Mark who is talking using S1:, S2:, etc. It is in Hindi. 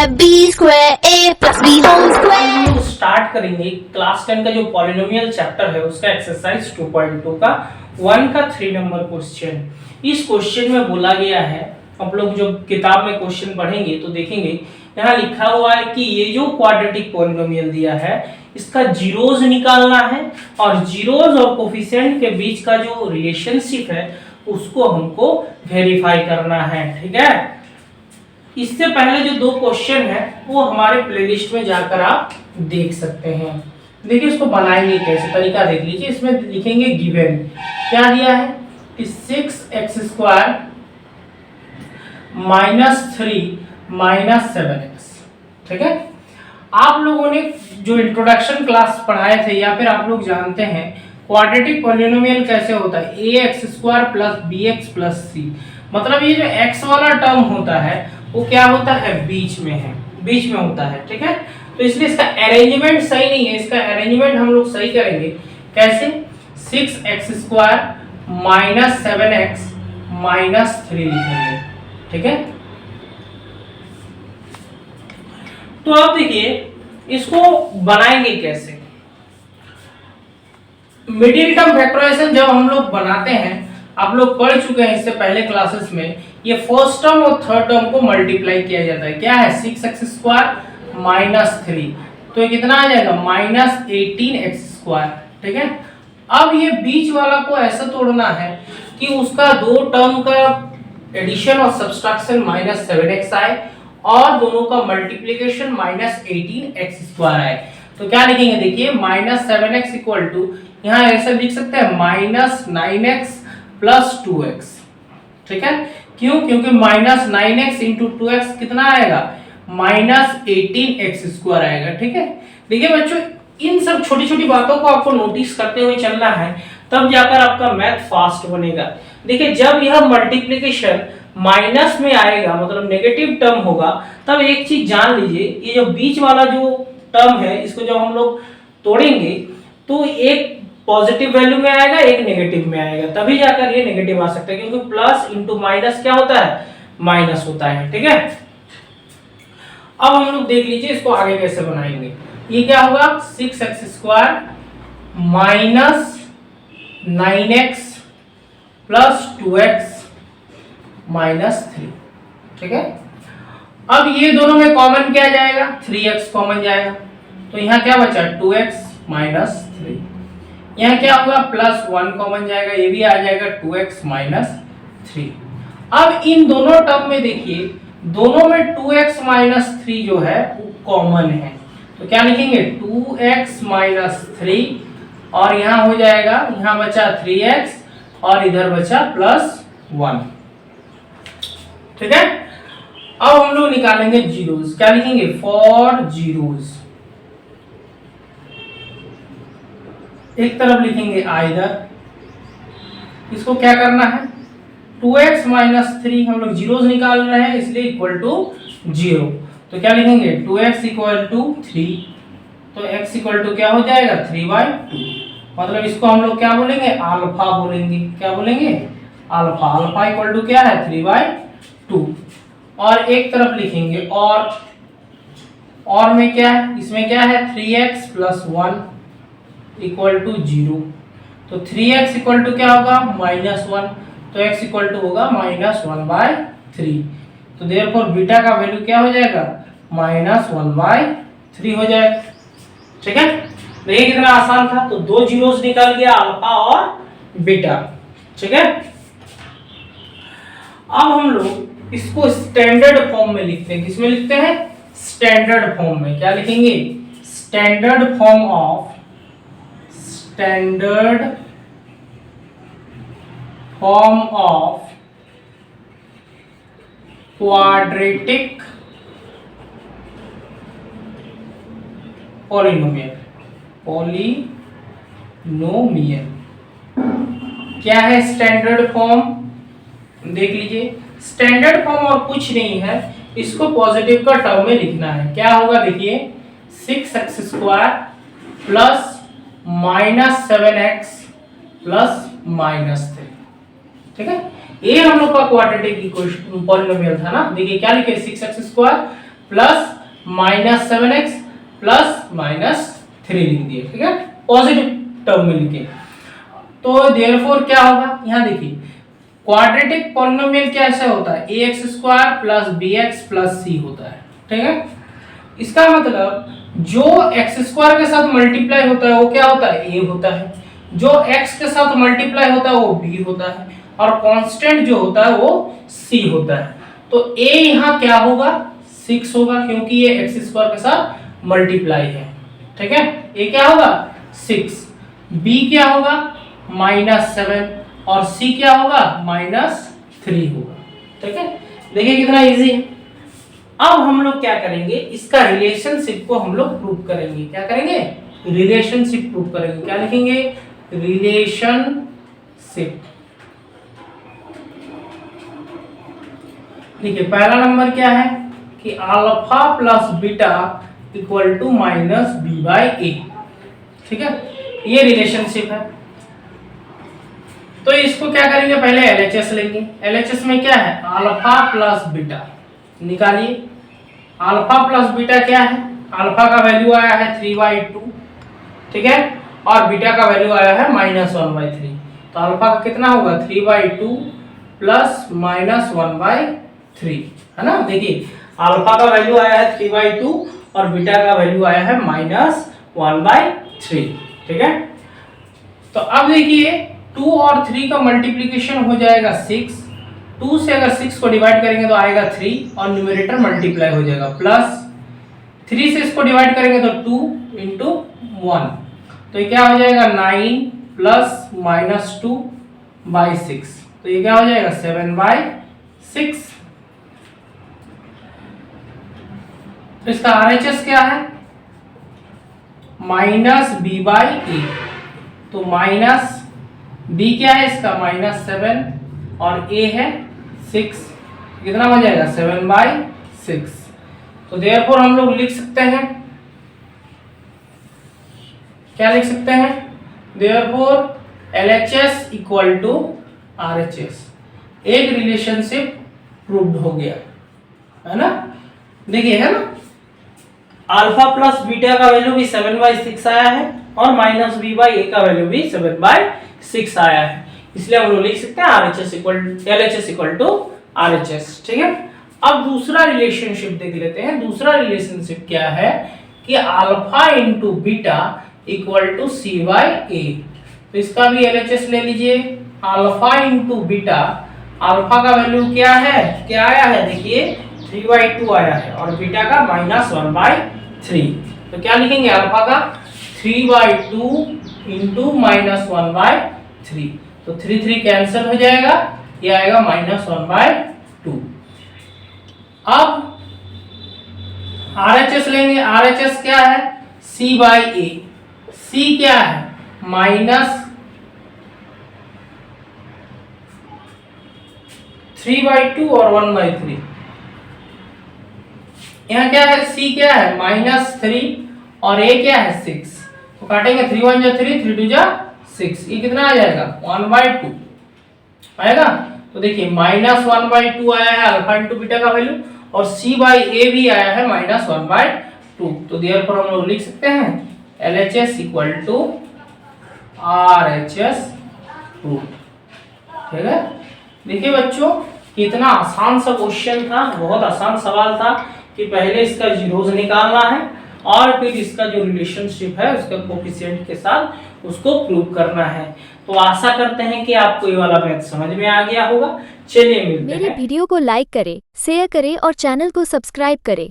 S1: B square A plus B whole square।
S2: हम लोग स्टार्ट करेंगे क्लास 10 का जो पॉलिनोमियल चैप्टर है उसका एक्सरसाइज 2.2 का 1 का 3 नंबर क्वेश्चन। इस क्वेश्चन में बोला गया है, आप लोग जो किताब में क्वेश्चन पढ़ेंगे तो देखेंगे यहाँ लिखा हुआ है कि ये जो क्वाड्रेटिक पॉलिनोमियल दिया है इसका जीरोज निकालना है और जीरोज और कोफिशिएंट के बीच का जो रिलेशनशिप है उसको हमको वेरीफाई करना है। ठीक है, इससे पहले जो दो क्वेश्चन है वो हमारे प्लेलिस्ट में जाकर आप देख सकते हैं। देखिए इसको बनाएंगे कैसे, तरीका देख लीजिए। इसमें लिखेंगे गिवन, क्या दिया है कि 6x² -3 -7x। ठीक है, आप लोगों ने जो इंट्रोडक्शन क्लास पढ़ाए थे या फिर आप लोग जानते हैं क्वाड्रेटिक पॉलिनोमियल कैसे होता है, ax² + bx + c। मतलब ये जो x वाला टर्म होता है वो क्या होता है, बीच में है, बीच में होता है। ठीक है, तो इसलिए इसका अरेंजमेंट सही नहीं है। इसका अरेंजमेंट हम लोग सही करेंगे कैसे, 6x² -7x -3 लिखेंगे। ठीक है, तो आप देखिए इसको बनाएंगे कैसे। मिडिल टर्म फैक्टराइजेशन जब हम लोग बनाते हैं, आप लोग पढ़ चुके हैं इससे पहले क्लासेस में, ये फर्स्ट टर्म और थर्ड टर्म को मल्टीप्लाई किया जाता है। क्या है, 6x² -3, तो ये कितना आ जाएगा -18x²। ठीक है, अब ये बीच वाला को ऐसा तोड़ना है कि उसका दो टर्म का एडिशन और सब्सट्रैक्शन -7x आए और दोनों का मल्टीप्लिकेशन -18x² आए। तो क्या लिखेंगे, देखिए -7x = यहाँ ऐसा लिख सकते हैं -9x + 2x। ठीक है, क्यों, क्योंकि -9x × 2x कितना आएगा, -18x² आएगा। ठीक है, देखिए बच्चों इन सब छोटी छोटी बातों को आपको नोटिस करते हुए चलना है, तब जाकर आपका मैथ फास्ट बनेगा। देखिए जब यह मल्टीप्लिकेशन माइनस में आएगा, मतलब नेगेटिव टर्म होगा, तब एक चीज जान लीजिए, ये जो बीच वाला जो टर्म है इसको जब हम लोग तोड़ेंगे तो एक पॉजिटिव वैल्यू में आएगा, एक नेगेटिव में आएगा, तभी जाकर ये नेगेटिव आ सकता है, क्योंकि प्लस इंटू माइनस क्या होता है, माइनस होता है। ठीक है, अब हम लोग देख लीजिए इसको आगे कैसे बनाएंगे। ये क्या होगा, 6x² -9x + 2x -3। ठीक है, अब ये दोनों में कॉमन क्या जाएगा, 3x कॉमन जाएगा, तो यहाँ क्या बचा, 2x -3। यहाँ क्या होगा, +1 कॉमन जाएगा, ये भी आ जाएगा 2x -3। अब इन दोनों टर्म में देखिए, दोनों में 2x -3 जो है वो कॉमन है, तो क्या लिखेंगे 2x -3 और यहाँ हो जाएगा, यहाँ बचा 3x और इधर बचा +1। ठीक है, अब हम लोग निकालेंगे जीरोस, क्या लिखेंगे, फॉर जीरोस एक तरफ लिखेंगे आइदर, इसको क्या करना है, 2x -3 हम लोग जीरोस निकाल रहे हैं इसलिए इक्वल टू 0, तो क्या लिखेंगे 2x = 3, तो x = क्या हो जाएगा 3/2, मतलब इसको हम लोग क्या बोलेंगे, अल्फा बोलेंगे। क्या बोलेंगे, अल्फा। अल्फा = क्या है, 3/2। और एक तरफ लिखेंगे और में क्या है, इसमें क्या है, 3x + 1 = 0, तो 3x = क्या होगा, -1, तो x = होगा -1/3, तो देयरफॉर बीटा का वैल्यू क्या हो जाएगा, -1/3 हो जाएगा। ठीक है, देखिए कितना आसान था, तो दो जीरोस निकल गया, अल्फा और बीटा। ठीक है, अब हम लोग इसको स्टैंडर्ड फॉर्म में लिखते हैं। किसमें लिखते हैं, स्टैंडर्ड फॉर्म में। क्या लिखेंगे, standard form of quadratic polynomial. क्या है स्टैंडर्ड फॉर्म, देख लीजिए। स्टैंडर्ड फॉर्म और कुछ नहीं है, इसको पॉजिटिव का टर्म में लिखना है। क्या होगा, देखिए 6x² +-7x +-3। ठीक है, ये हम लोग का क्वाड्रेटिक पॉलिनोमियल था ना। देखिए क्या लिखे, 6x² plus minus 7x plus minus 3 लिख दिए, ठीक है, पॉजिटिव टर्म में लिखे। तो देयरफॉर क्या होगा, यहाँ देखिए क्वाड्रेटिक पॉलिनोमियल कैसे होता है, ax square plus bx plus c होता है, ठीक है। इसका मतलब जो x स्क्वायर के साथ मल्टीप्लाई होता है वो क्या होता है, a होता है, जो x के साथ मल्टीप्लाई होता है वो b होता है, और कांस्टेंट जो होता है वो c होता है। तो a यहाँ क्या होगा, 6 होगा, क्योंकि ये x स्क्वायर के साथ मल्टीप्लाई है, ठीक है। a क्या होगा 6, b क्या होगा -7 और c क्या होगा -3 होगा, ठीक है। देखिए कितना इजी है। अब हम लोग क्या करेंगे, इसका रिलेशनशिप को हम लोग प्रूव करेंगे। क्या करेंगे, रिलेशनशिप प्रूव करेंगे। क्या लिखेंगे, रिलेशनशिप। देखिए पहला नंबर क्या है कि alpha plus beta equal to minus B by A, ठीक है, ये रिलेशनशिप है। तो इसको क्या करेंगे, पहले एलएचएस लेंगे। एलएचएस में क्या है, अल्फा प्लस बीटा निकालिए। अल्फा प्लस बीटा क्या है, अल्फा का वैल्यू आया है 3/2, ठीक है, और बीटा का वैल्यू आया है -1/3। तो अल्फा का कितना होगा 3/2 प्लस -1/3, है ना। देखिए अल्फा का वैल्यू आया है 3/2 और बीटा का वैल्यू आया है -1/3, ठीक है। तो अब देखिए 2 और 3 का मल्टीप्लिकेशन हो जाएगा 6, 2 से अगर 6 को डिवाइड करेंगे तो आएगा 3 और न्यूमरेटर मल्टीप्लाई हो जाएगा, प्लस 3 से इसको डिवाइड करेंगे तो 2 × 1, तो ये क्या हो जाएगा 9 प्लस -2/6, तो ये क्या हो जाएगा 7/6। तो इसका RHS क्या है -b/a, तो माइनस b क्या है इसका -7 और a है 6, कितना हो जाएगा 7/6। तो देयरफॉर हम लोग लिख सकते हैं, क्या लिख सकते हैं, therefore LHS equal to RHS, एक रिलेशनशिप प्रूव्ड हो गया, है ना। देखिए है ना, अल्फा प्लस बीटा का वैल्यू भी 7/6 आया है और माइनस b/a का वैल्यू भी 7/6 आया है, इसलिए हम लोग लिख सकते हैं LHS इक्वल टू RHS, ठीक है। अब दूसरा रिलेशनशिप देख लेते हैं। दूसरा रिलेशनशिप क्या है कि alpha into beta equal to c/a, तो इसका भी LHS ले लीजिए। अल्फा इंटू बीटा, अल्फा का वैल्यू क्या है, क्या आया है, देखिए 3/2 आया है और बीटा का -1/3, तो क्या लिखेंगे, अल्फा का 3/2 इंटू -1/3, तो 3 कैंसिल हो जाएगा, ये आएगा -1/2। अब RHS लेंगे। RHS क्या है c/a, c क्या है -3/2 और 1/3, यहाँ क्या है c क्या है -3 और a क्या है 6, तो काटेंगे 3 1 जा 3, 3 2 जा 6, ये कितना आ जाएगा 1/2 आएगा। तो देखिए -1/2 आया है अल्फा इंटू बीटा का वैल्यू और c/a भी आया है -1/2, तो देयरफॉर हम लोग लिख सकते हैं LHS इक्वल टू RHS, ठीक है। देखिए बच्चों कितना आसान सा क्वेश्चन था, बहुत आसान सवाल था कि पहले इसका जीरोस निकालना है और फिर इसका जो रिलेशनशिप है उसका कोफिशिएंट के साथ उसको प्रूव करना है। तो आशा करते हैं कि आपको ये वाला मैथ समझ में आ गया होगा। चलिए मिलते हैं।
S3: मेरे वीडियो को लाइक करें, शेयर करें और चैनल को सब्सक्राइब करें।